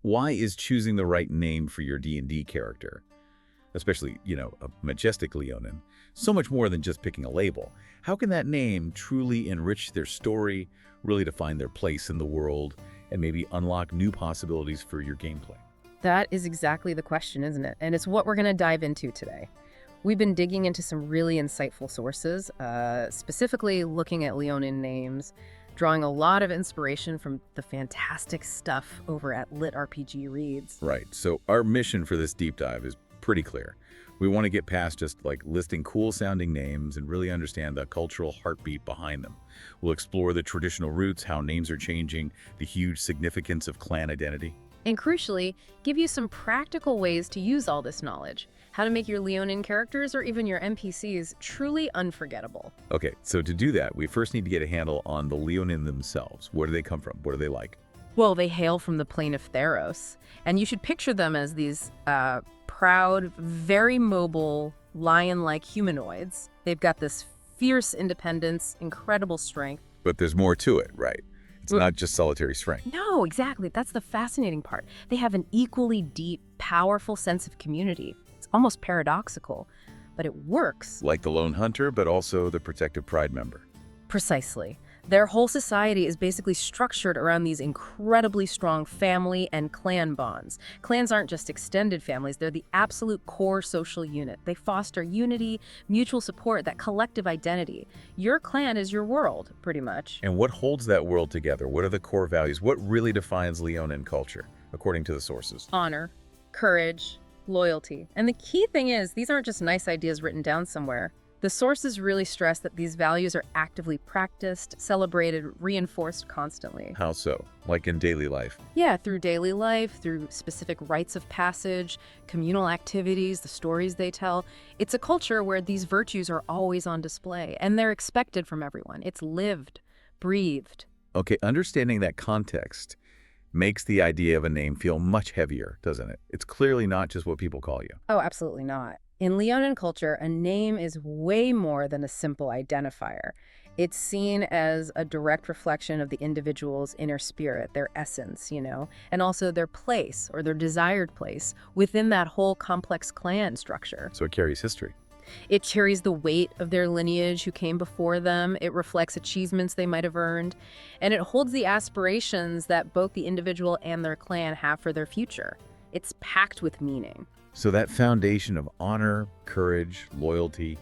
Why is choosing the right name for your D&D character, especially, a majestic Leonin, so much more than just picking a label? How can that name truly enrich their story, really define their place in the world, and maybe unlock new possibilities for your gameplay? That is exactly the question, isn't it? And it's what we're going to dive into today. We've been digging into some really insightful sources, specifically looking at Leonin names, drawing a lot of inspiration from the fantastic stuff over at LitRPG Reads. Right, so our mission for this deep dive is pretty clear. We want to get past just listing cool-sounding names and really understand the cultural heartbeat behind them. We'll explore the traditional roots, how names are changing, the huge significance of clan identity. And crucially, give you some practical ways to use all this knowledge, how to make your Leonin characters or even your NPCs truly unforgettable. Okay, so to do that, we first need to get a handle on the Leonin themselves. Where do they come from? What are they like? Well, they hail from the plane of Theros, and you should picture them as these proud, very mobile, lion-like humanoids. They've got this fierce independence, incredible strength. But there's more to it, right? It's not just solitary strength. No, exactly. That's the fascinating part. They have an equally deep, powerful sense of community. It's almost paradoxical, but it works. Like the lone hunter, but also the protective pride member. Precisely. Their whole society is basically structured around these incredibly strong family and clan bonds. Clans aren't just extended families, they're the absolute core social unit. They foster unity, mutual support, that collective identity. Your clan is your world, pretty much. And what holds that world together? What are the core values? What really defines Leonin culture, according to the sources? Honor, courage, loyalty. And the key thing is, these aren't just nice ideas written down somewhere. The sources really stress that these values are actively practiced, celebrated, reinforced constantly. How so? Like in daily life? Yeah, through daily life, through specific rites of passage, communal activities, the stories they tell. It's a culture where these virtues are always on display, and they're expected from everyone. It's lived, breathed. Okay, understanding that context makes the idea of a name feel much heavier, doesn't it? It's clearly not just what people call you. Oh, absolutely not. In Leonin culture, a name is way more than a simple identifier. It's seen as a direct reflection of the individual's inner spirit, their essence, and also their place or their desired place within that whole complex clan structure. So it carries history. It carries the weight of their lineage who came before them. It reflects achievements they might have earned. And it holds the aspirations that both the individual and their clan have for their future. It's packed with meaning. So that foundation of honor, courage, loyalty,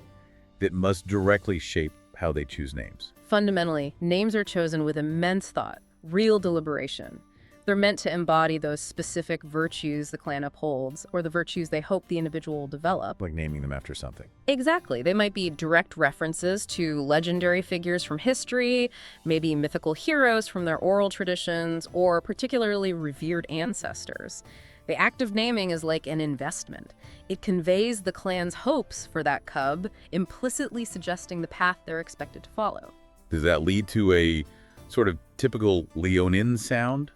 that must directly shape how they choose names. Fundamentally, names are chosen with immense thought, real deliberation. They're meant to embody those specific virtues the clan upholds, or the virtues they hope the individual will develop. Like naming them after something. Exactly. They might be direct references to legendary figures from history, maybe mythical heroes from their oral traditions, or particularly revered ancestors. The act of naming is like an investment. It conveys the clan's hopes for that cub, implicitly suggesting the path they're expected to follow. Does that lead to a sort of typical Leonin sound?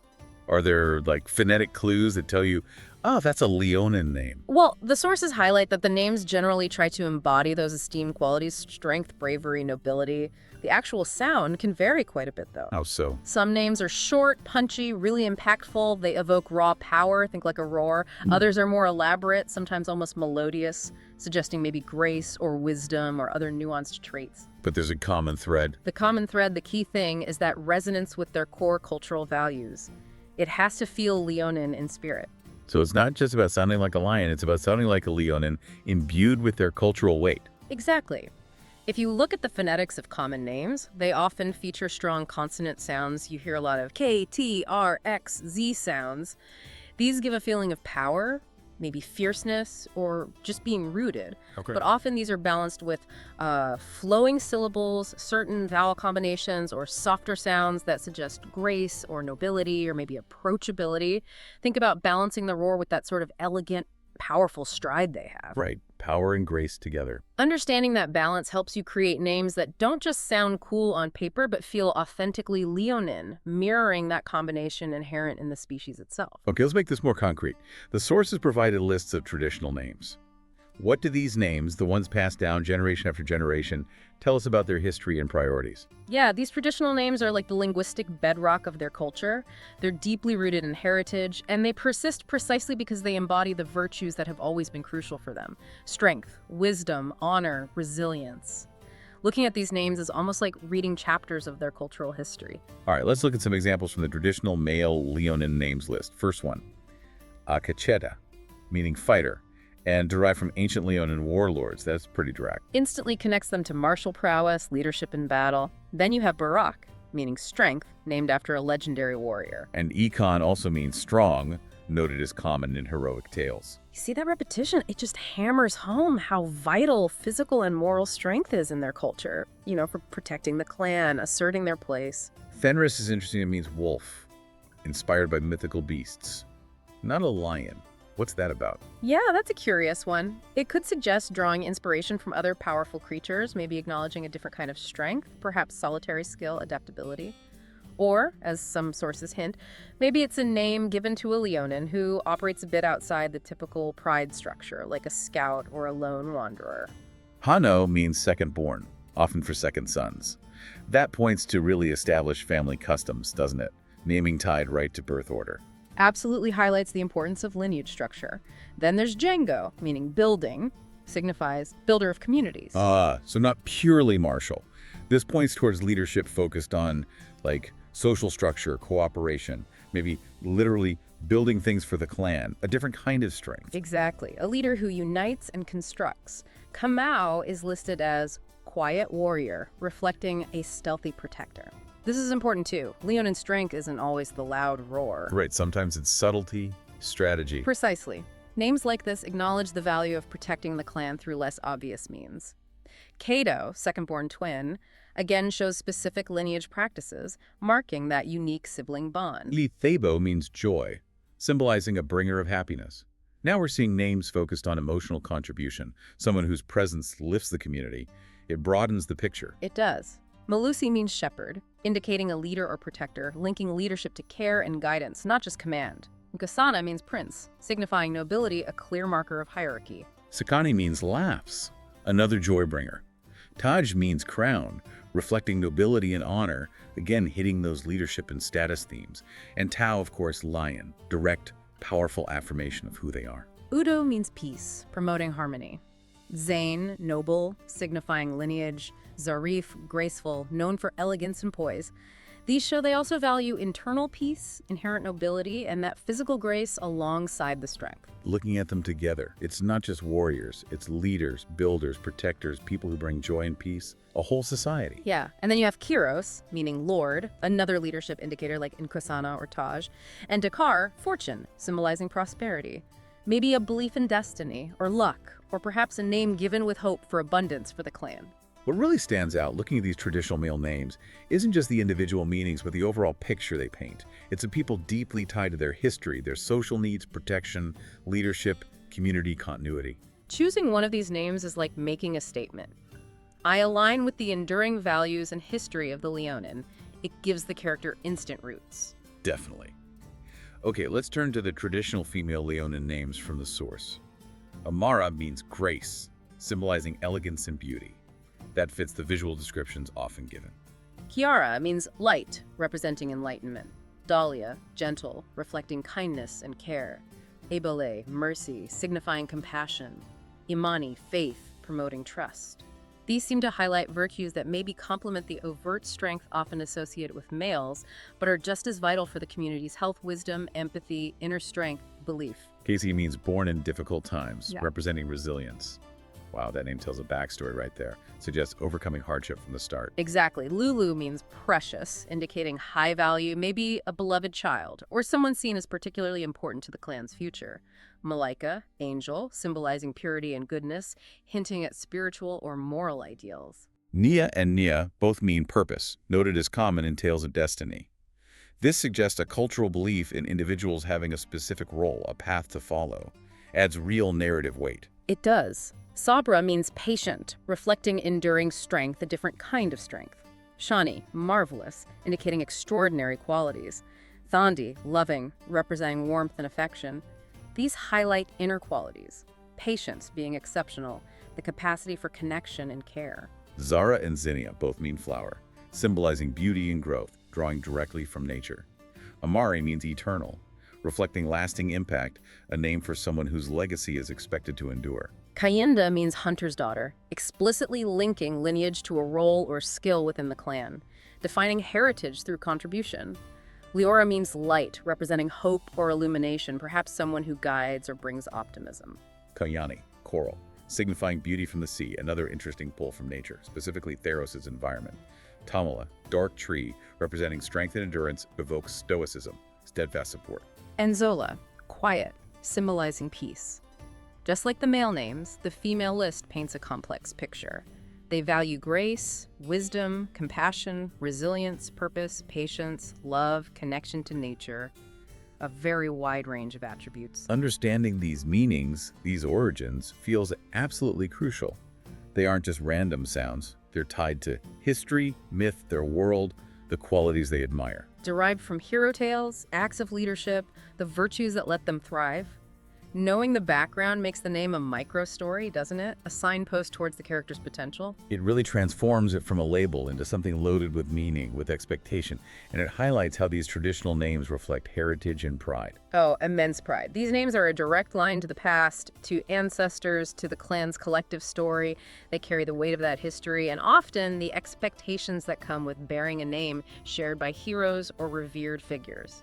Are there phonetic clues that tell you, oh, that's a Leonin name? Well, the sources highlight that the names generally try to embody those esteemed qualities: strength, bravery, nobility. The actual sound can vary quite a bit, though. How so? Some names are short, punchy, really impactful. They evoke raw power, think like a roar. Others are more elaborate, sometimes almost melodious, suggesting maybe grace or wisdom or other nuanced traits. But there's a common thread. The common thread, the key thing, is that resonance with their core cultural values. It has to feel Leonin in spirit. So it's not just about sounding like a lion, it's about sounding like a Leonin imbued with their cultural weight. Exactly. If you look at the phonetics of common names, they often feature strong consonant sounds. You hear a lot of K, T, R, X, Z sounds. These give a feeling of power, maybe fierceness, or just being rooted. Okay. But often these are balanced with flowing syllables, certain vowel combinations, or softer sounds that suggest grace or nobility or maybe approachability. Think about balancing the roar with that sort of elegant, powerful stride they have. Right. Power and grace together. Understanding that balance helps you create names that don't just sound cool on paper, but feel authentically Leonin, mirroring that combination inherent in the species itself. Okay, let's make this more concrete. The sources provided lists of traditional names. What do these names, the ones passed down generation after generation, tell us about their history and priorities? Yeah, these traditional names are like the linguistic bedrock of their culture. They're deeply rooted in heritage, and they persist precisely because they embody the virtues that have always been crucial for them: strength, wisdom, honor, resilience. Looking at these names is almost like reading chapters of their cultural history. All right, let's look at some examples from the traditional male Leonin names list. First one, Akacheta, meaning fighter, and derived from ancient Leonin warlords. That's pretty direct. Instantly connects them to martial prowess, leadership in battle. Then you have Barak, meaning strength, named after a legendary warrior. And Ekon also means strong, noted as common in heroic tales. You see that repetition? It just hammers home how vital physical and moral strength is in their culture, for protecting the clan, asserting their place. Fenris is interesting. It means wolf, inspired by mythical beasts. Not a lion. What's that about? Yeah, that's a curious one. It could suggest drawing inspiration from other powerful creatures, maybe acknowledging a different kind of strength, perhaps solitary skill, adaptability. Or, as some sources hint, maybe it's a name given to a Leonin who operates a bit outside the typical pride structure, like a scout or a lone wanderer. Hano means second born, often for second sons. That points to really established family customs, doesn't it? Naming tied right to birth order. Absolutely highlights the importance of lineage structure. Then there's Django, meaning building, signifies builder of communities. So not purely martial. This points towards leadership focused on, social structure, cooperation, maybe literally building things for the clan, a different kind of strength. Exactly. A leader who unites and constructs. Kamau is listed as quiet warrior, reflecting a stealthy protector. This is important too. Leonin strength isn't always the loud roar. Right, sometimes it's subtlety, strategy. Precisely. Names like this acknowledge the value of protecting the clan through less obvious means. Kato, second-born twin, again shows specific lineage practices, marking that unique sibling bond. Thebo means joy, symbolizing a bringer of happiness. Now we're seeing names focused on emotional contribution, someone whose presence lifts the community. It broadens the picture. It does. Malusi means shepherd, indicating a leader or protector, linking leadership to care and guidance, not just command. Nkasana means prince, signifying nobility, a clear marker of hierarchy. Sakani means laughs, another joy bringer. Taj means crown, reflecting nobility and honor, again hitting those leadership and status themes. And Tau, of course, lion, direct, powerful affirmation of who they are. Udo means peace, promoting harmony. Zain, noble, signifying lineage. Zarif, graceful, known for elegance and poise. These show they also value internal peace, inherent nobility, and that physical grace alongside the strength. Looking at them together, it's not just warriors, it's leaders, builders, protectors, people who bring joy and peace, a whole society. Yeah, and then you have Kyros, meaning lord, another leadership indicator like Nkosana or Taj, and Dakar, fortune, symbolizing prosperity. Maybe a belief in destiny or luck, or perhaps a name given with hope for abundance for the clan. What really stands out looking at these traditional male names isn't just the individual meanings, but the overall picture they paint. It's a people deeply tied to their history, their social needs, protection, leadership, community continuity. Choosing one of these names is like making a statement. I align with the enduring values and history of the Leonin. It gives the character instant roots. Definitely. Okay, let's turn to the traditional female Leonin names from the source. Amara means grace, symbolizing elegance and beauty. That fits the visual descriptions often given. Kiara means light, representing enlightenment. Dahlia, gentle, reflecting kindness and care. Ebole, mercy, signifying compassion. Imani, faith, promoting trust. These seem to highlight virtues that maybe complement the overt strength often associated with males, but are just as vital for the community's health, wisdom, empathy, inner strength, belief. Casey means born in difficult times, Yeah. representing resilience. Wow, that name tells a backstory right there. Suggests overcoming hardship from the start. Exactly. Lulu means precious, indicating high value, maybe a beloved child, or someone seen as particularly important to the clan's future. Malaika, angel, symbolizing purity and goodness, hinting at spiritual or moral ideals. Nia and Nia both mean purpose, noted as common in tales of destiny. This suggests a cultural belief in individuals having a specific role, a path to follow. Adds real narrative weight. It does. Sabra means patient, reflecting enduring strength, a different kind of strength. Shani, marvelous, indicating extraordinary qualities. Thandi, loving, representing warmth and affection. These highlight inner qualities. patience, being exceptional, the capacity for connection and care. Zara and zinnia both mean flower, symbolizing beauty and growth, drawing directly from nature. Amari means eternal, reflecting lasting impact, a name for someone whose legacy is expected to endure. Kayinda means hunter's daughter, explicitly linking lineage to a role or skill within the clan, defining heritage through contribution. Leora means light, representing hope or illumination, perhaps someone who guides or brings optimism. Kalyani, coral, signifying beauty from the sea, another interesting pull from nature, specifically Theros' environment. Tamala, dark tree, representing strength and endurance, evokes stoicism, steadfast support. And Zola, quiet, symbolizing peace. Just like the male names, the female list paints a complex picture. They value grace, wisdom, compassion, resilience, purpose, patience, love, connection to nature, a very wide range of attributes. Understanding these meanings, these origins, feels absolutely crucial. They aren't just random sounds. They're tied to history, myth, their world, the qualities they admire. Derived from hero tales, acts of leadership, the virtues that let them thrive. Knowing the background makes the name a micro-story, doesn't it? A signpost towards the character's potential. It really transforms it from a label into something loaded with meaning, with expectation, and it highlights how these traditional names reflect heritage and pride. Oh, immense pride. These names are a direct line to the past, to ancestors, to the clan's collective story. They carry the weight of that history, and often the expectations that come with bearing a name shared by heroes or revered figures.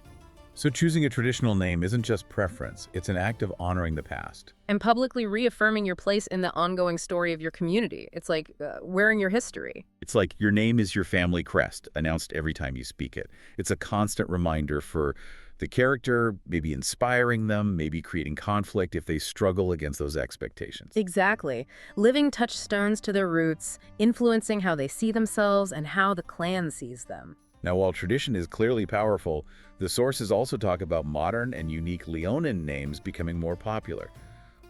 So choosing a traditional name isn't just preference, it's an act of honoring the past. And publicly reaffirming your place in the ongoing story of your community. It's like wearing your history. It's like your name is your family crest, announced every time you speak it. It's a constant reminder for the character, maybe inspiring them, maybe creating conflict if they struggle against those expectations. Exactly. Living touchstones to their roots, influencing how they see themselves and how the clan sees them. Now, while tradition is clearly powerful, the sources also talk about modern and unique Leonin names becoming more popular.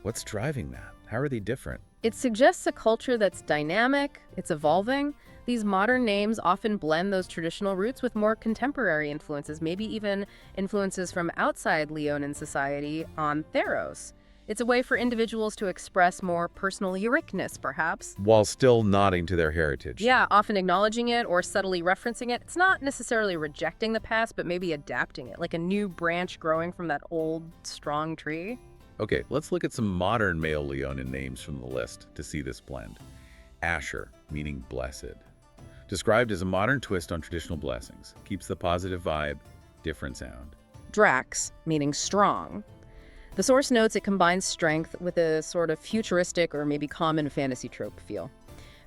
What's driving that? How are they different? It suggests a culture that's dynamic, it's evolving. These modern names often blend those traditional roots with more contemporary influences, maybe even influences from outside Leonin society on Theros. It's a way for individuals to express more personal uniqueness, perhaps. While still nodding to their heritage. Yeah, often acknowledging it or subtly referencing it. It's not necessarily rejecting the past, but maybe adapting it, like a new branch growing from that old, strong tree. Okay, let's look at some modern male Leonin names from the list to see this blend. Asher, meaning blessed. Described as a modern twist on traditional blessings. Keeps the positive vibe, different sound. Drax, meaning strong. The source notes it combines strength with a sort of futuristic or maybe common fantasy trope feel.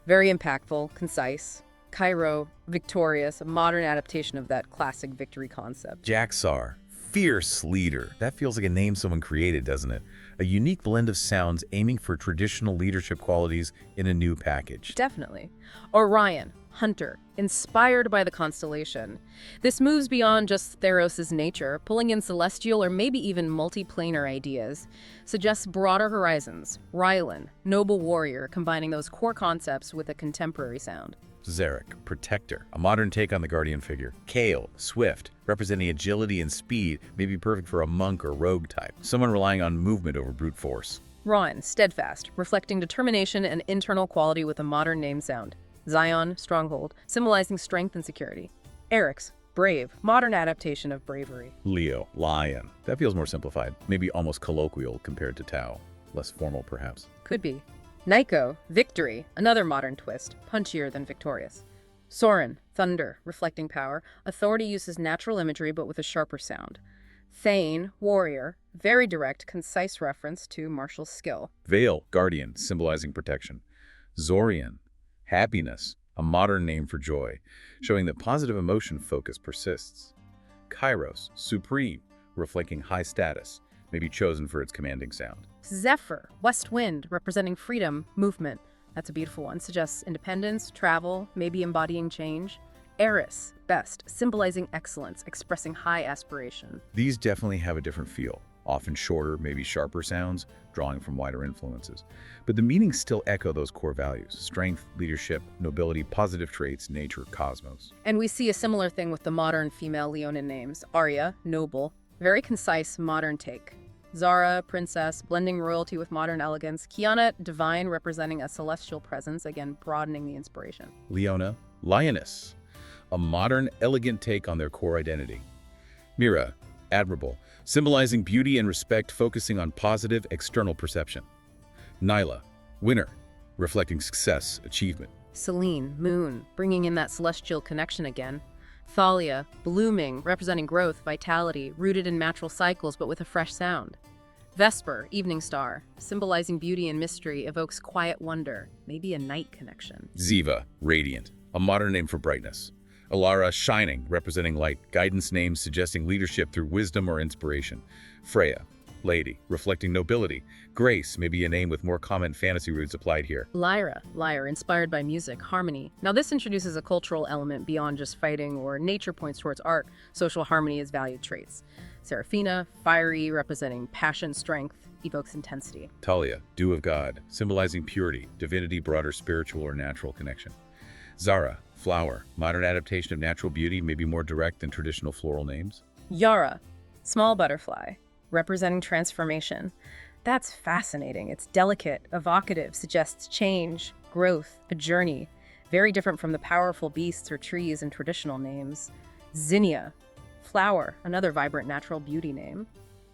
Very impactful, concise. Cairo, victorious, a modern adaptation of that classic victory concept. Jaxar, fierce leader. That feels like a name someone created, doesn't it? A unique blend of sounds aiming for traditional leadership qualities in a new package. Definitely. Orion, hunter, inspired by the constellation. This moves beyond just Theros' nature, pulling in celestial or maybe even multiplanar ideas. Suggests broader horizons. Rylan, noble warrior, combining those core concepts with a contemporary sound. Zarek, protector, a modern take on the guardian figure. Kale, swift, representing agility and speed, may be perfect for a monk or rogue type, someone relying on movement over brute force. Ron, steadfast, reflecting determination and internal quality with a modern name sound. Zion, stronghold, symbolizing strength and security. Eric's, brave, modern adaptation of bravery. Leo, lion. That feels more simplified, maybe almost colloquial compared to Tau. Less formal, perhaps. Could be. Nyko, victory, another modern twist, punchier than victorious. Soren, thunder, reflecting power. Authority uses natural imagery but with a sharper sound. Thane, warrior, very direct, concise reference to martial skill. Vale, guardian, symbolizing protection. Zorian, happiness, a modern name for joy, showing that positive emotion focus persists. Kairos, supreme, reflecting high status, may be chosen for its commanding sound. Zephyr, west wind, representing freedom, movement. That's a beautiful one. Suggests independence, travel, maybe embodying change. Eris, best, symbolizing excellence, expressing high aspiration. These definitely have a different feel, often shorter, maybe sharper sounds, drawing from wider influences. But the meanings still echo those core values: strength, leadership, nobility, positive traits, nature, cosmos. And we see a similar thing with the modern female Leonin names. Arya, noble, very concise, modern take. Zara, princess, blending royalty with modern elegance. Kiana, divine, representing a celestial presence, again, broadening the inspiration. Leona, lioness, a modern, elegant take on their core identity. Mira, admirable, symbolizing beauty and respect, focusing on positive external perception. Nyla, winner, reflecting success, achievement. Selene, moon, bringing in that celestial connection again. Thalia, blooming, representing growth, vitality, rooted in natural cycles but with a fresh sound. Vesper, evening star, symbolizing beauty and mystery, evokes quiet wonder, maybe a night connection. Ziva, radiant, a modern name for brightness. Alara, shining, representing light, guidance names suggesting leadership through wisdom or inspiration. Freya, lady, reflecting nobility. Grace may be a name with more common fantasy roots applied here. Lyra, lyre, inspired by music, harmony. Now this introduces a cultural element beyond just fighting, or nature points towards art. Social harmony is valued traits. Seraphina, fiery, representing passion, strength, evokes intensity. Talia, dew of God, symbolizing purity, divinity, broader spiritual or natural connection. Zara, flower, modern adaptation of natural beauty, may be more direct than traditional floral names. Yara, small butterfly, representing transformation. That's fascinating. It's delicate, evocative, suggests change, growth, a journey, very different from the powerful beasts or trees in traditional names. Zinnia, flower, another vibrant natural beauty name.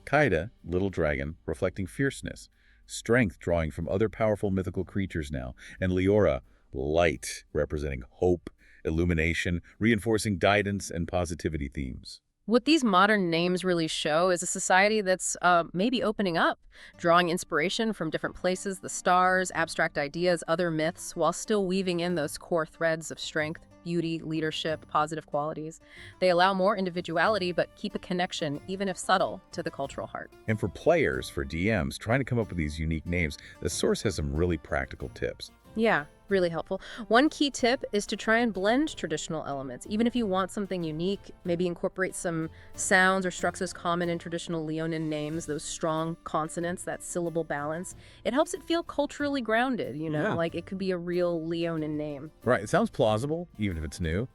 Kaida, little dragon, reflecting fierceness, strength drawing from other powerful mythical creatures now. And Leora, light, representing hope, illumination, reinforcing guidance and positivity themes. What these modern names really show is a society that's maybe opening up, drawing inspiration from different places, the stars, abstract ideas, other myths, while still weaving in those core threads of strength, beauty, leadership, positive qualities. They allow more individuality, but keep a connection, even if subtle, to the cultural heart. And for players, for DMs, trying to come up with these unique names, the source has some really practical tips. Yeah, really helpful. One key tip is to try and blend traditional elements. Even if you want something unique, maybe incorporate some sounds or structures common in traditional Leonin names, those strong consonants, that syllable balance. It helps it feel culturally grounded, Yeah. like it could be a real Leonin name. Right, it sounds plausible, even if it's new.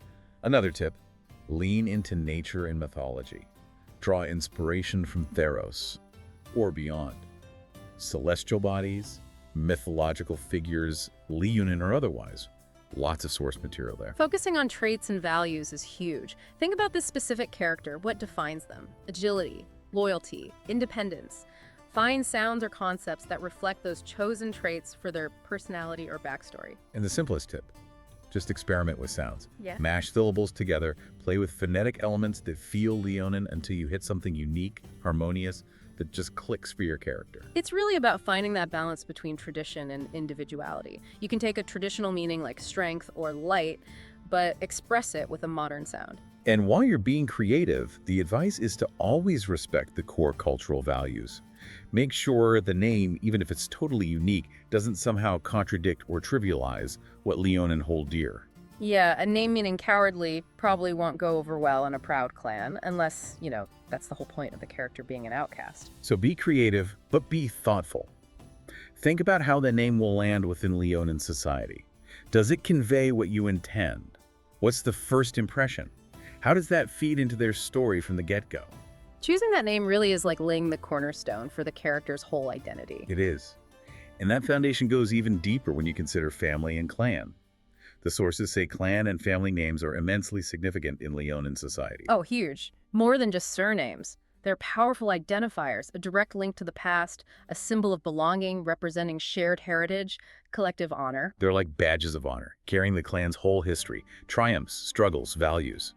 Another tip, lean into nature and mythology. Draw inspiration from Theros or beyond. Celestial bodies, mythological figures, Leonin or otherwise. Lots of source material there. Focusing on traits and values is huge. Think about this specific character, what defines them? Agility, loyalty, independence. Find sounds or concepts that reflect those chosen traits for their personality or backstory. And the simplest tip, just experiment with sounds. Yeah. Mash syllables together, play with phonetic elements that feel Leonin until you hit something unique, harmonious, that just clicks for your character. It's really about finding that balance between tradition and individuality. You can take a traditional meaning like strength or light, but express it with a modern sound. And while you're being creative, the advice is to always respect the core cultural values. Make sure the name, even if it's totally unique, doesn't somehow contradict or trivialize what Leonin hold dear. Yeah, a name meaning cowardly probably won't go over well in a proud clan, unless, that's the whole point of the character being an outcast. So be creative, but be thoughtful. Think about how the name will land within Leonin society. Does it convey what you intend? What's the first impression? How does that feed into their story from the get-go? Choosing that name really is like laying the cornerstone for the character's whole identity. It is. And that foundation goes even deeper when you consider family and clan. The sources say clan and family names are immensely significant in Leonin society. Oh, huge. More than just surnames. They're powerful identifiers, a direct link to the past, a symbol of belonging, representing shared heritage, collective honor. They're like badges of honor, carrying the clan's whole history, triumphs, struggles, values.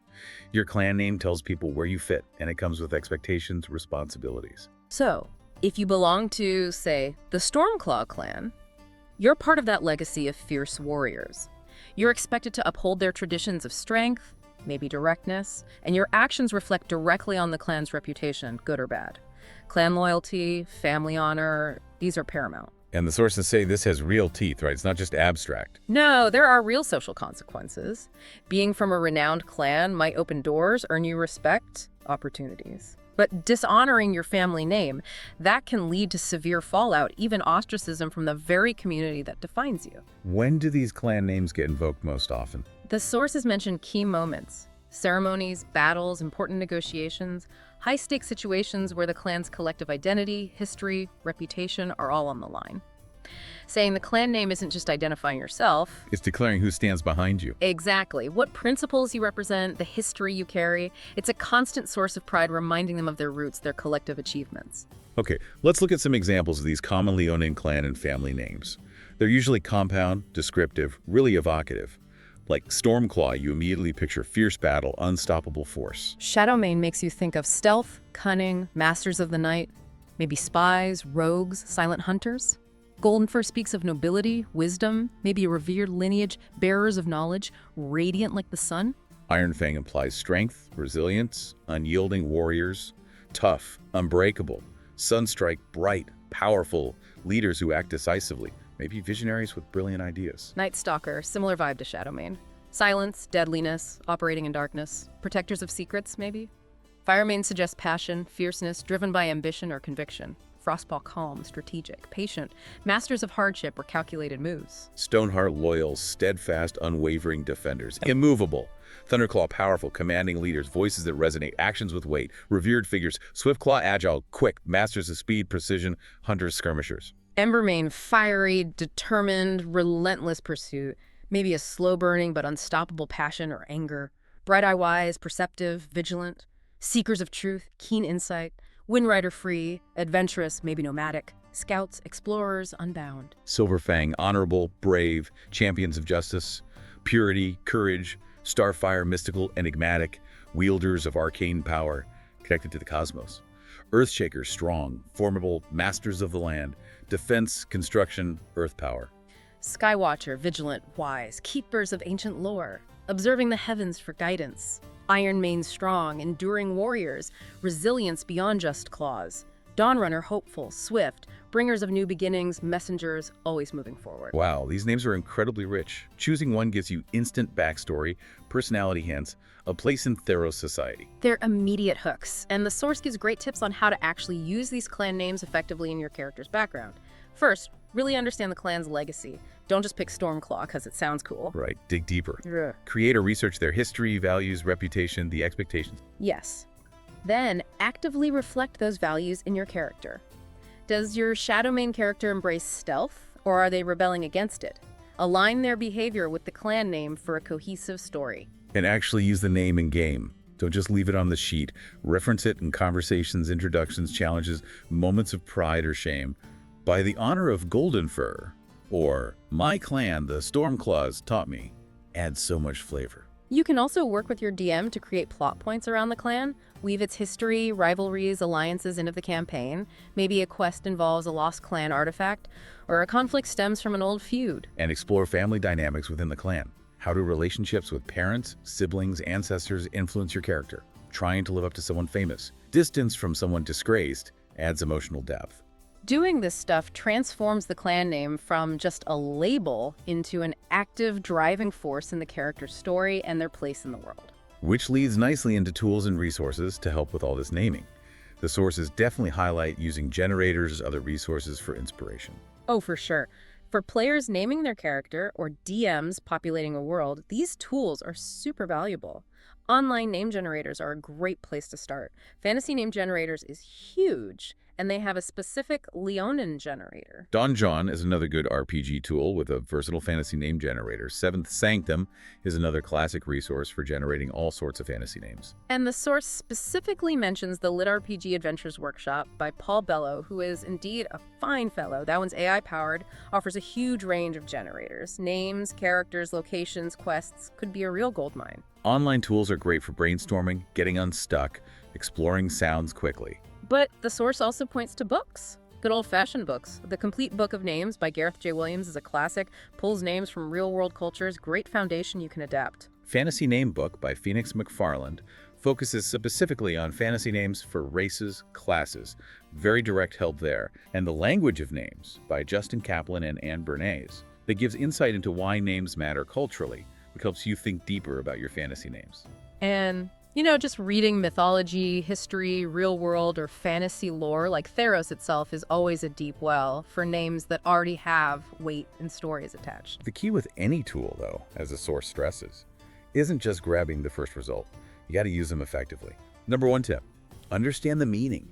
Your clan name tells people where you fit, and it comes with expectations, responsibilities. So, if you belong to, say, the Stormclaw clan, you're part of that legacy of fierce warriors. You're expected to uphold their traditions of strength, maybe directness, and your actions reflect directly on the clan's reputation, good or bad. Clan loyalty, family honor, these are paramount. And the sources say this has real teeth, right? It's not just abstract. No, there are real social consequences. Being from a renowned clan might open doors, earn you respect, opportunities. But dishonoring your family name, that can lead to severe fallout, even ostracism from the very community that defines you. When do these clan names get invoked most often? The sources mention key moments, ceremonies, battles, important negotiations, high-stakes situations where the clan's collective identity, history, reputation are all on the line. Saying the clan name isn't just identifying yourself. It's declaring who stands behind you. Exactly. What principles you represent, the history you carry. It's a constant source of pride, reminding them of their roots, their collective achievements. Okay, let's look at some examples of these common Leonin clan and family names. They're usually compound, descriptive, really evocative. Like Stormclaw, you immediately picture fierce battle, unstoppable force. Shadowmane makes you think of stealth, cunning, masters of the night, maybe spies, rogues, silent hunters. Goldenfur speaks of nobility, wisdom, maybe a revered lineage, bearers of knowledge, radiant like the sun. Ironfang implies strength, resilience, unyielding warriors, tough, unbreakable. Sunstrike, bright, powerful, leaders who act decisively, maybe visionaries with brilliant ideas. Nightstalker, similar vibe to Shadowmane. Silence, deadliness, operating in darkness. Protectors of secrets, maybe. Firemane suggests passion, fierceness, driven by ambition or conviction. Frostpaw, calm, strategic, patient. Masters of hardship or calculated moves. Stoneheart, loyal, steadfast, unwavering defenders. Immovable. Thunderclaw, powerful, commanding leaders, voices that resonate, actions with weight. Revered figures. Swiftclaw, agile, quick, masters of speed, precision, hunters, skirmishers. Embermane, fiery, determined, relentless pursuit. Maybe a slow-burning but unstoppable passion or anger. Bright-eye wise, perceptive, vigilant. Seekers of truth, keen insight. Windrider free, adventurous, maybe nomadic. Scouts, explorers, unbound. Silverfang, honorable, brave, champions of justice. Purity, courage. Starfire, mystical, enigmatic. Wielders of arcane power, connected to the cosmos. Earthshakers, strong, formidable, masters of the land. Defense, construction, earth power. Skywatcher, vigilant, wise, keepers of ancient lore, observing the heavens for guidance. Ironmane, strong, enduring warriors, resilience beyond just claws. Dawnrunner, hopeful, swift, bringers of new beginnings, messengers, always moving forward. Wow, these names are incredibly rich. Choosing one gives you instant backstory, personality hints, a place in Theros society. They're immediate hooks, and the source gives great tips on how to actually use these clan names effectively in your character's background. First, really understand the clan's legacy. Don't just pick Stormclaw because it sounds cool. Right, dig deeper. Yeah. Create or research their history, values, reputation, the expectations. Yes. Then, actively reflect those values in your character. Does your Shadowmane character embrace stealth, or are they rebelling against it? Align their behavior with the clan name for a cohesive story. And actually use the name in game. Don't just leave it on the sheet. Reference it in conversations, introductions, challenges, moments of pride or shame. By the honor of Goldenfur, or my clan, the Stormclaws, taught me. Adds so much flavor. You can also work with your DM to create plot points around the clan, weave its history, rivalries, alliances into the campaign. Maybe a quest involves a lost clan artifact, or a conflict stems from an old feud. And explore family dynamics within the clan. How do relationships with parents, siblings, ancestors influence your character? Trying to live up to someone famous. Distance from someone disgraced adds emotional depth. Doing this stuff transforms the clan name from just a label into an active driving force in the character's story and their place in the world. Which leads nicely into tools and resources to help with all this naming. The sources definitely highlight using generators as other resources for inspiration. Oh, for sure. For players naming their character or DMs populating a world, these tools are super valuable. Online name generators are a great place to start. Fantasy name generators is huge, and they have a specific Leonin generator. Donjon is another good RPG tool with a versatile fantasy name generator. Seventh Sanctum is another classic resource for generating all sorts of fantasy names. And the source specifically mentions the LitRPG Adventures Workshop by Paul Bello, who is indeed a fine fellow. That one's AI-powered, offers a huge range of generators. Names, characters, locations, quests could be a real goldmine. Online tools are great for brainstorming, getting unstuck, exploring sounds quickly. But the source also points to books. Good old-fashioned books. The Complete Book of Names by Gareth J. Williams is a classic, pulls names from real-world cultures, great foundation you can adapt. Fantasy Name Book by Phoenix McFarland focuses specifically on fantasy names for races, classes. Very direct help there. And The Language of Names by Justin Kaplan and Anne Bernays that gives insight into why names matter culturally, which helps you think deeper about your fantasy names. And just reading mythology, history, real world, or fantasy lore like Theros itself is always a deep well for names that already have weight and stories attached. The key with any tool, though, as the source stresses, isn't just grabbing the first result. You got to use them effectively. Number one tip, Understand the meaning.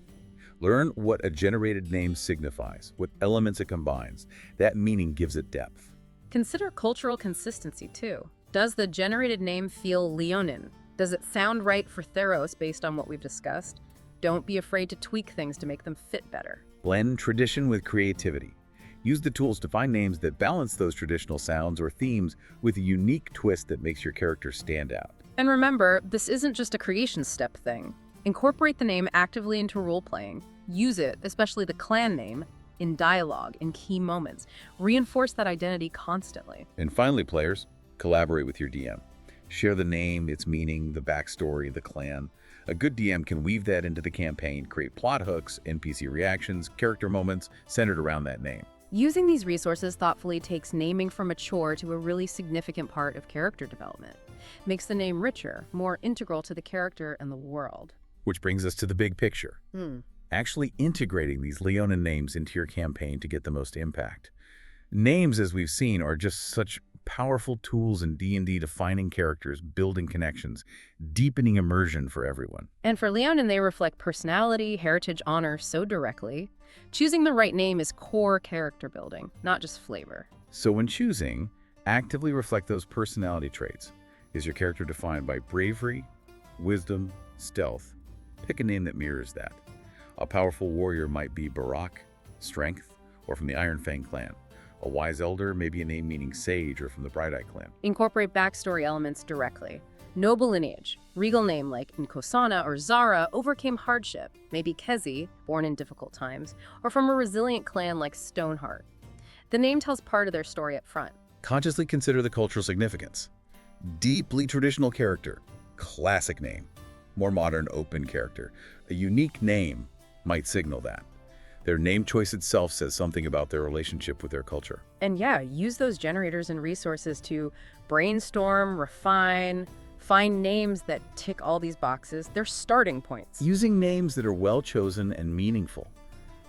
Learn what a generated name signifies, what elements it combines. That meaning gives it depth. Consider cultural consistency, too. Does the generated name feel Leonin? Does it sound right for Theros based on what we've discussed? Don't be afraid to tweak things to make them fit better. Blend tradition with creativity. Use the tools to find names that balance those traditional sounds or themes with a unique twist that makes your character stand out. And remember, this isn't just a creation step thing. Incorporate the name actively into role-playing. Use it, especially the clan name, in dialogue, in key moments. Reinforce that identity constantly. And finally, players, collaborate with your DM. Share the name, its meaning, the backstory, the clan. A good DM can weave that into the campaign, create plot hooks, NPC reactions, character moments centered around that name. Using these resources thoughtfully takes naming from a chore to a really significant part of character development. Makes the name richer, more integral to the character and the world. Which brings us to the big picture. Actually integrating these Leonin names into your campaign to get the most impact. Names, as we've seen, are just such powerful tools in D&D, defining characters, building connections, deepening immersion for everyone. And for Leonin, they reflect personality, heritage, honor so directly. Choosing the right name is core character building, not just flavor. So when choosing, actively reflect those personality traits. Is your character defined by bravery, wisdom, stealth? Pick a name that mirrors that. A powerful warrior might be Barak, strength, or from the Iron Fang clan. A wise elder may be a name meaning sage or from the Bright Eye clan. Incorporate backstory elements directly. Noble lineage, regal name like Nkosana or Zara overcame hardship, maybe Kezi, born in difficult times, or from a resilient clan like Stoneheart. The name tells part of their story up front. Consciously consider the cultural significance. Deeply traditional character, classic name. More modern, open character. A unique name might signal that. Their name choice itself says something about their relationship with their culture. And yeah, use those generators and resources to brainstorm, refine, find names that tick all these boxes. They're starting points. Using names that are well chosen and meaningful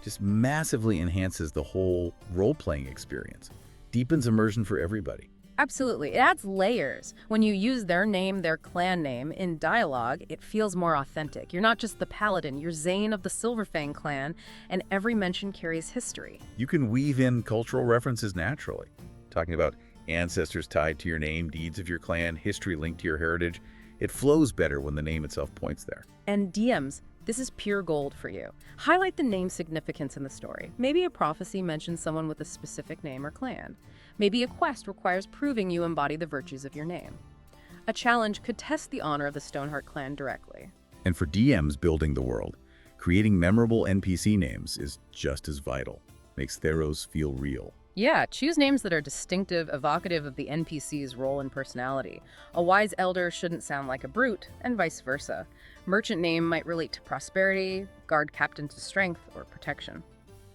just massively enhances the whole role-playing experience. Deepens immersion for everybody. Absolutely. It adds layers. When you use their name, their clan name, in dialogue, it feels more authentic. You're not just the paladin, you're Zane of the Silverfang clan, and every mention carries history. You can weave in cultural references naturally, talking about ancestors tied to your name, deeds of your clan, history linked to your heritage. It flows better when the name itself points there. And DMs, this is pure gold for you. Highlight the name's significance in the story. Maybe a prophecy mentions someone with a specific name or clan. Maybe a quest requires proving you embody the virtues of your name. A challenge could test the honor of the Stoneheart clan directly. And for DMs building the world, creating memorable NPC names is just as vital. Makes Theros feel real. Yeah, choose names that are distinctive, evocative of the NPC's role and personality. A wise elder shouldn't sound like a brute, and vice versa. Merchant name might relate to prosperity, guard captain to strength or protection.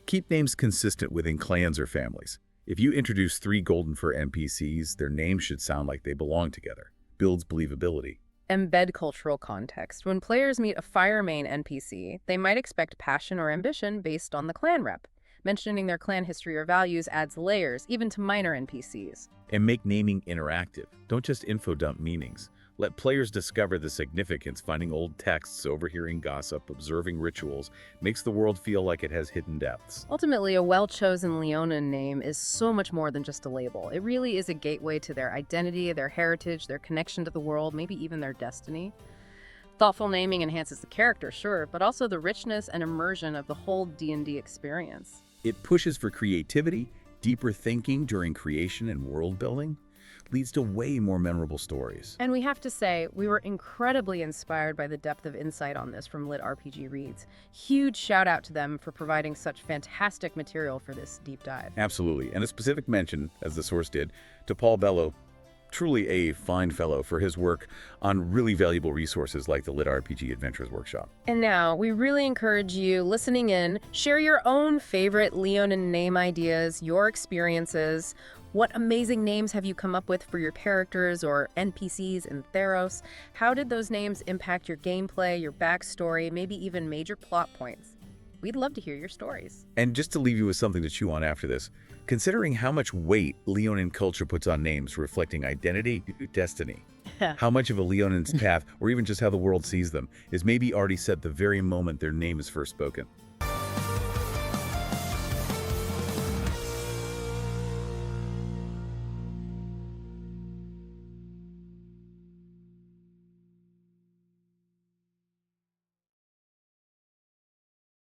Keep names consistent within clans or families. If you introduce 3 Golden Fur NPCs, their names should sound like they belong together. Builds believability. Embed cultural context. When players meet a Firemane NPC, they might expect passion or ambition based on the clan rep. Mentioning their clan history or values adds layers, even to minor NPCs. And make naming interactive. Don't just info dump meanings. Let players discover the significance. Finding old texts, overhearing gossip, observing rituals makes the world feel like it has hidden depths. Ultimately, a well-chosen Leonin name is so much more than just a label. It really is a gateway to their identity, their heritage, their connection to the world, maybe even their destiny. Thoughtful naming enhances the character, sure, but also the richness and immersion of the whole D&D experience. It pushes for creativity, deeper thinking during creation and world building, leads to way more memorable stories. And we have to say, we were incredibly inspired by the depth of insight on this from LitRPG Reads. Huge shout out to them for providing such fantastic material for this deep dive. Absolutely, and a specific mention, as the source did, to Paul Bello, truly a fine fellow, for his work on really valuable resources like the LitRPG Adventures Workshop. And now, we really encourage you listening in, share your own favorite Leonin name ideas, your experiences. What amazing names have you come up with for your characters or NPCs in Theros? How did those names impact your gameplay, your backstory, maybe even major plot points? We'd love to hear your stories. And just to leave you with something to chew on after this, considering how much weight Leonin culture puts on names reflecting identity, destiny, How much of a Leonin's path, or even just how the world sees them, is maybe already set the very moment their name is first spoken.